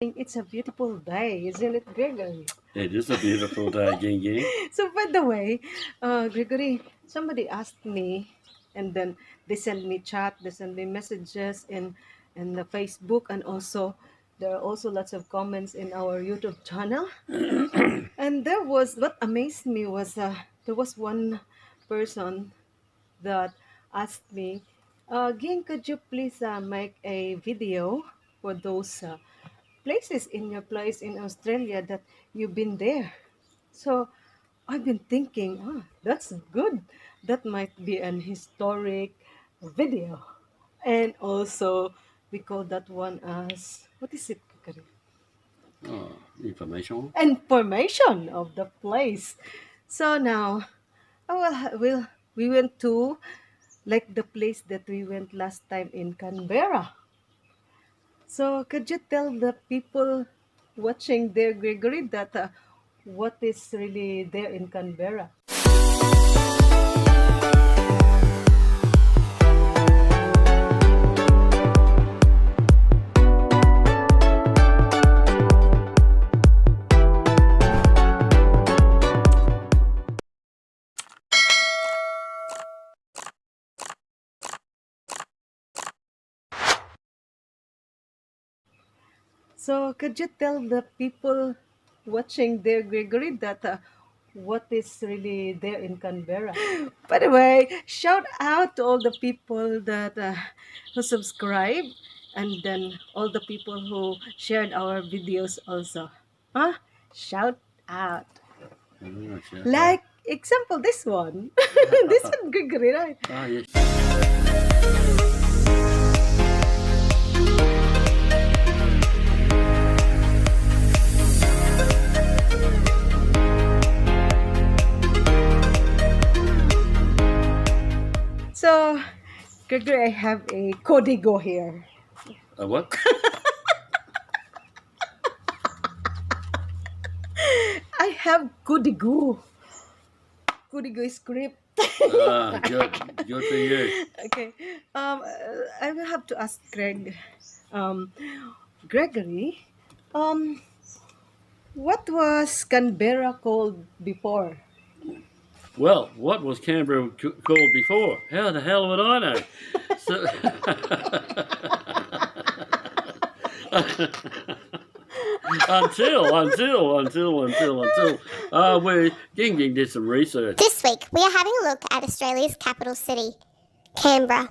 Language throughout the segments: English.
It's a beautiful day, isn't it, Gregory? It is a beautiful day, Ging Ging. So, by the way, Gregory, somebody asked me, and then they send me chat, they send me messages in the Facebook, and also there are also lots of comments in our YouTube channel. And there was what amazed me was there was one person that asked me, Ging, could you please make a video for those places in your place in Australia that you've been there? So I've been thinking, that's good. That might be an historic video. And also, we call that one as, what is it, Kakari? Information. Information of the place. So now, we went to like the place that we went last time in Canberra. So could you tell the people watching there, Gregory, that what is really there in Canberra? So could you tell the people watching there, Gregory, that what is really there in Canberra? By the way, shout out to all the people that who subscribe, and then all the people who shared our videos also. Huh? Shout out. Like example, this one. This one, Gregory, right? Yes. So, Gregory, I have a codigo here. A what? I have codigo. Codigo script. Good. Good for you. Okay. I will have to ask Um, Gregory, um, what was Canberra called before? Well, what was Canberra called before? How the hell would I know? So, until we Ging Ging did some research. This week, we are having a look at Australia's capital city, Canberra.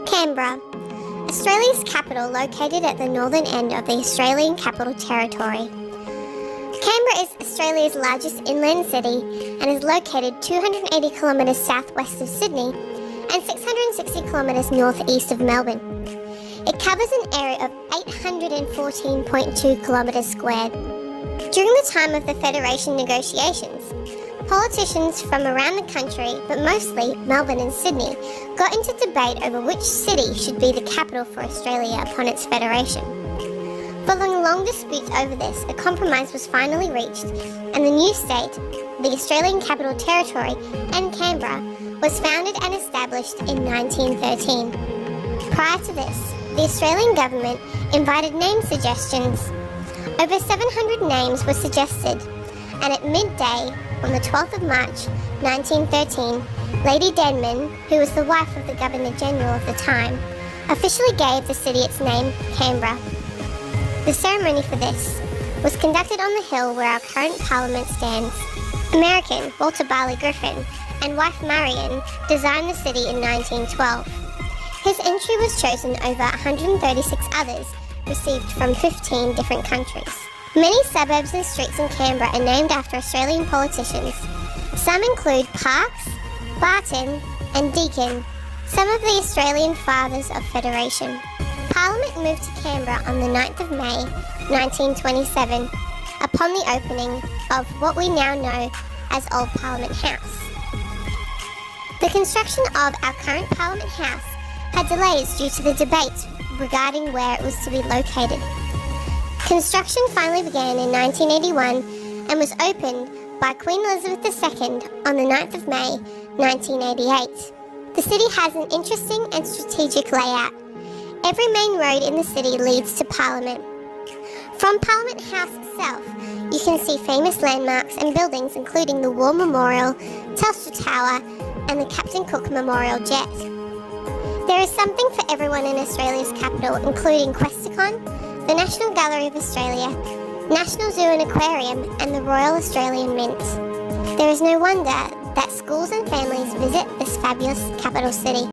Canberra, Australia's capital located at the northern end of the Australian Capital Territory. Canberra is Australia's largest inland city and is located 280 kilometres southwest of Sydney and 660 kilometres northeast of Melbourne. It covers an area of 814.2 kilometres squared. During the time of the Federation negotiations, politicians from around the country, but mostly Melbourne and Sydney, got into debate over which city should be the capital for Australia upon its federation. Following long disputes over this, a compromise was finally reached, and the new state, the Australian Capital Territory, and Canberra, was founded and established in 1913. Prior to this, the Australian government invited name suggestions. Over 700 names were suggested, and at midday on the 12th of March 1913, Lady Denman, who was the wife of the Governor-General of the time, officially gave the city its name, Canberra. The ceremony for this was conducted on the hill where our current Parliament stands. American Walter Barley Griffin and wife Marion designed the city in 1912. His entry was chosen over 136 others received from 15 different countries. Many suburbs and streets in Canberra are named after Australian politicians. Some include Parkes, Barton and Deakin, some of the Australian fathers of Federation. Parliament moved to Canberra on the 9th of May 1927 upon the opening of what we now know as Old Parliament House. The construction of our current Parliament House had delays due to the debate regarding where it was to be located. Construction finally began in 1981 and was opened by Queen Elizabeth II on the 9th of May 1988. The city has an interesting and strategic layout. Every main road in the city leads to Parliament. From Parliament House itself, you can see famous landmarks and buildings including the War Memorial, Telstra Tower, and the Captain Cook Memorial Jet. There is something for everyone in Australia's capital, including Questacon, the National Gallery of Australia, National Zoo and Aquarium, and the Royal Australian Mint. There is no wonder that schools and families visit this fabulous capital city.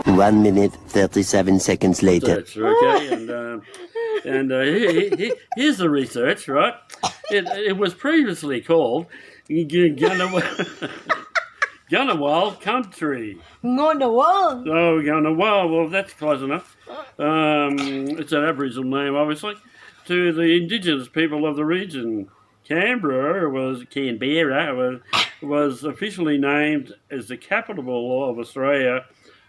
One minute, 37 seconds later. Research, okay, here's the research, right? It was previously called Ngunnawal Country. Ngunnawal. Oh, Ngunnawal. Well, that's close enough. It's an Aboriginal name, obviously, to the indigenous people of the region. Canberra was officially named as the capital of Australia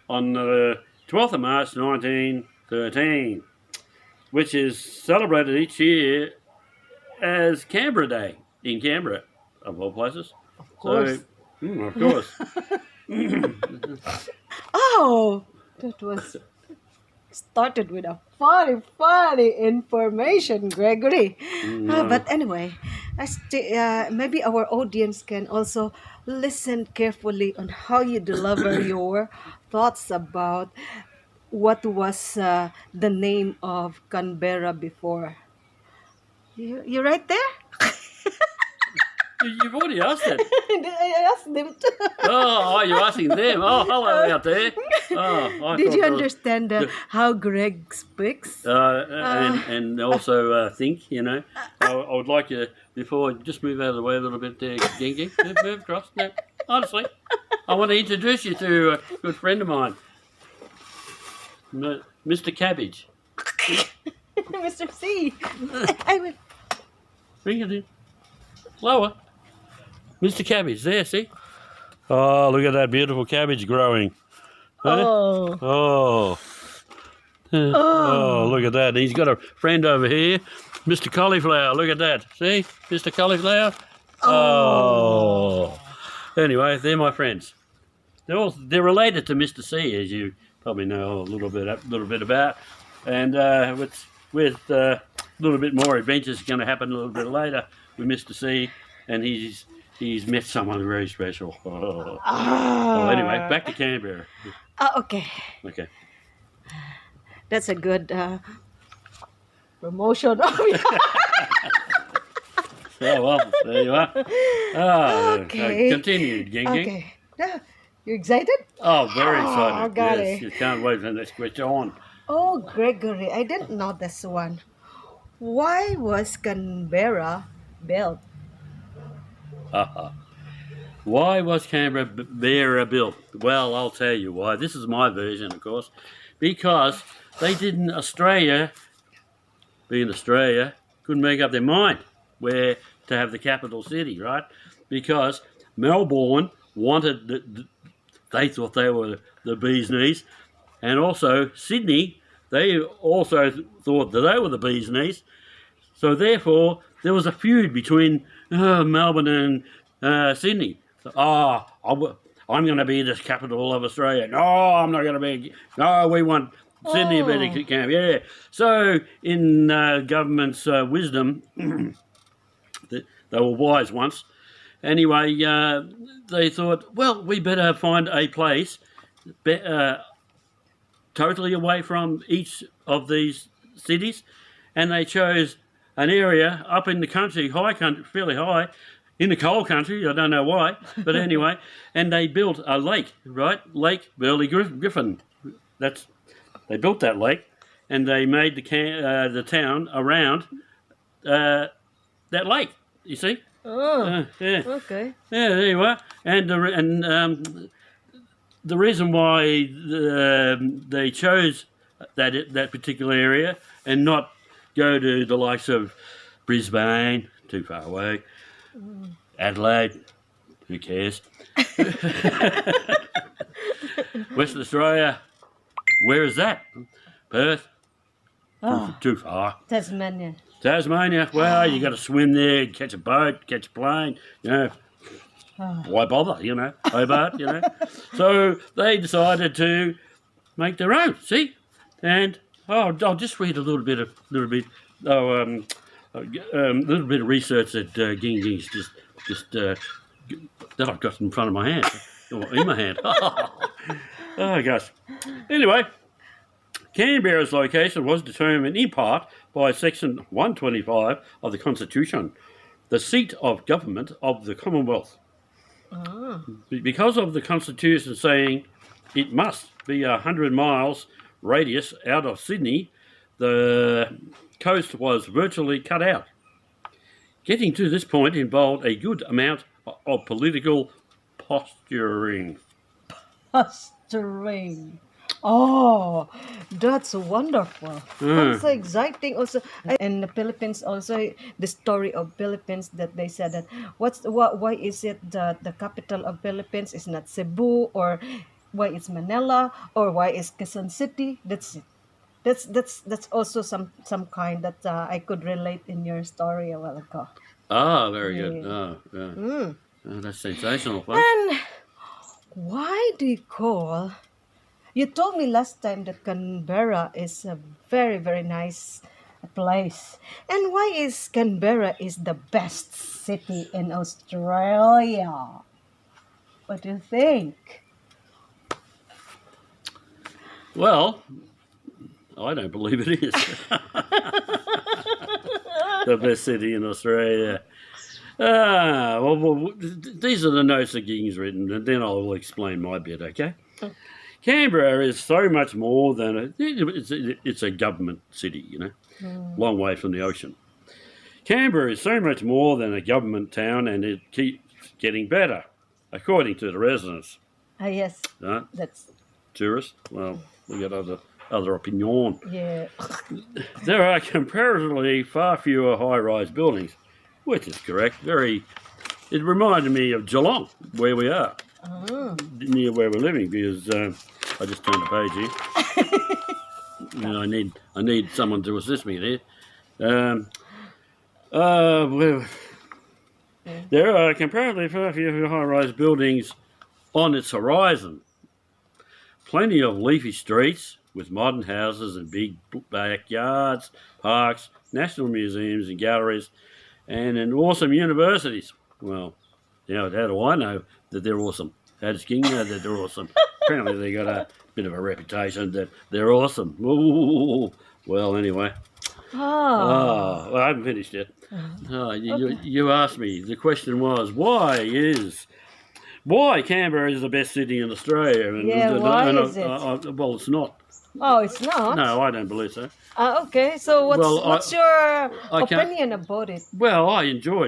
on the 12th of March 1913, which is celebrated each year as Canberra Day in Canberra, of all places. Of course. So, of course. Oh, that was started with a funny information, Gregory. But anyway, maybe our audience can also listen carefully on how you deliver your thoughts about what was the name of Canberra before. You right there? You've already asked it. I asked them to. Oh, you're asking them. Oh, hello out there. Oh, Did you understand how Greg speaks? And also think, you know. I would like you, before, just move out of the way a little bit there, Gengi. Move across. No, honestly, I want to introduce you to a good friend of mine, Mr. Cabbage. Mr. C. I will. Bring it in. Lower. Mr. Cabbage, there, see? Oh, look at that beautiful cabbage growing. Oh. Oh, look at that. He's got a friend over here, Mr. Cauliflower. Look at that. See, Mr. Cauliflower? Oh. Anyway, they're my friends. They're related to Mr. C, as you probably know a little bit about. And with a little bit more adventures going to happen a little bit later with Mr. C, and he's met someone very special. Oh. Oh, anyway, back to Canberra. Okay. Okay. That's a good promotion. Oh, well, there you are. Oh, Okay. Continue, Ging. Okay. You excited? Oh, very excited. got Yes, it. you can't wait for the next question on. Oh, Gregory, I didn't know this one. Why was Canberra built? Haha. Why was Canberra built? Well, I'll tell you why. This is my version, of course. Because they didn't, Australia, being Australia, couldn't make up their mind where to have the capital city, right? Because Melbourne wanted, they thought they were the bee's knees, and also Sydney, they also thought that they were the bee's knees. So therefore, there was a feud between Melbourne and Sydney. So, I'm going to be the capital of Australia. No, I'm not going to be. No, we want Sydney to be the camp. Yeah. So in government's wisdom, they were wise once. Anyway, they thought, well, we better find a place totally away from each of these cities, and they chose an area up in the country, high country, fairly high, in the coal country. I don't know why, but anyway, and they built a lake, right? Lake Burley Griffin. They built that lake, and they made the town around that lake. You see? Oh, Yeah. okay. Yeah, there you are. And the reason why they chose that particular area and not go to the likes of Brisbane, too far away, Adelaide, who cares? Western Australia, where is that? Perth, too far. Tasmania. Tasmania, well, you got to swim there, catch a boat, catch a plane, why bother, Hobart, So they decided to make their own, see? And, I'll just read a little bit of research that Ging Ging's just that I've got in front of my hand, or in my hand. Oh, gosh. Anyway, Canberra's location was determined in part by Section 125 of the Constitution, the seat of government of the Commonwealth. Because of the Constitution saying it must be 100 miles radius out of Sydney, the coast was virtually cut out. Getting to this point involved a good amount of political posturing. Posturing. Oh, that's wonderful. That's so exciting. Also, in the Philippines, also the story of Philippines that they said that why is it that the capital of Philippines is not Cebu, or why it's Manila, or why is Quezon City? That's it. That's also some kind that I could relate in your story a while ago. Ah, very good. Yeah. Oh, yeah. Oh, that's sensational, folks. And why do you call? You told me last time that Canberra is a very, very nice place. And why is Canberra is the best city in Australia? What do you think? Well, I don't believe it is. The best city in Australia. Well, these are the notes that Ging's written, and then I'll explain my bit, okay? Canberra is so much more than it's a government city, long way from the ocean. Canberra is so much more than a government town, and it keeps getting better, according to the residents. Yes, Right? that's Tourists, well, we got other opinion. yeah. There are comparatively far fewer high-rise buildings, which is correct. It reminded me of Geelong, where we are, near where we're living, because I just turned the page here. I need someone to assist me there. There are comparatively far fewer high-rise buildings on its horizon. Plenty of leafy streets with modern houses and big backyards, parks, national museums and galleries, and awesome universities. Well, how do I know that they're awesome? How does King know that they're awesome? Apparently they got a bit of a reputation that they're awesome. Ooh. Well, anyway. Well, I haven't finished yet. You asked me. The question was, why Canberra is the best city in Australia? And Yeah, why is it? Well, it's not. Oh, it's not. No, I don't believe so. Okay. So Well, what's your I can't. opinion about it? Well,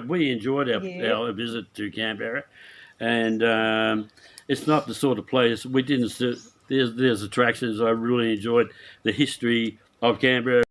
we enjoyed Yeah. our visit to Canberra, and it's not the sort of place we didn't. There's attractions. I really enjoyed the history of Canberra.